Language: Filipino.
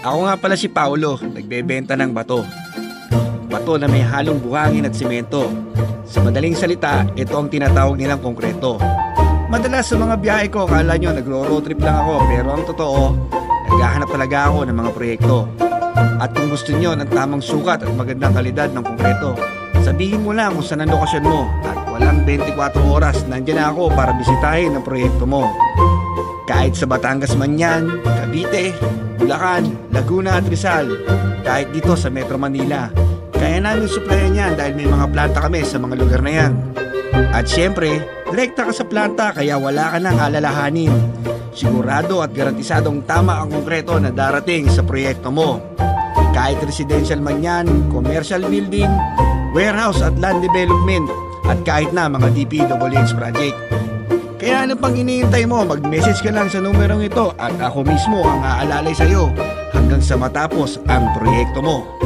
Ako nga pala si Paulo, nagbebenta ng bato. Bato na may halong buhangin at simento. Sa madaling salita, ito ang tinatawag nilang konkreto. Madalas sa mga biyahe ko, akala nyo nagro-road trip lang ako, pero ang totoo, naghahanap talaga ako ng mga proyekto. At kung gusto nyo ng tamang sukat at magandang kalidad ng konkreto, sabihin mo lang kung saan ang lokasyon mo at walang 24 oras, nandiyan na ako para bisitahin ang proyekto mo. Kahit sa Batangas man yan, Cavite, Bulacan, Laguna at Rizal, kahit dito sa Metro Manila, kaya namin supplyan yan dahil may mga planta kami sa mga lugar na yan. At syempre, direkta ka sa planta kaya wala ka nang alalahanin. Sigurado at garantisadong tama ang konkreto na darating sa proyekto mo. Kahit residential man yan, commercial building, warehouse at land development, at kahit na mga DPWH project. Kaya ano pang iniintay mo, mag-message ka lang sa numerong ito at ako mismo ang aalalay sa'yo hanggang sa matapos ang proyekto mo.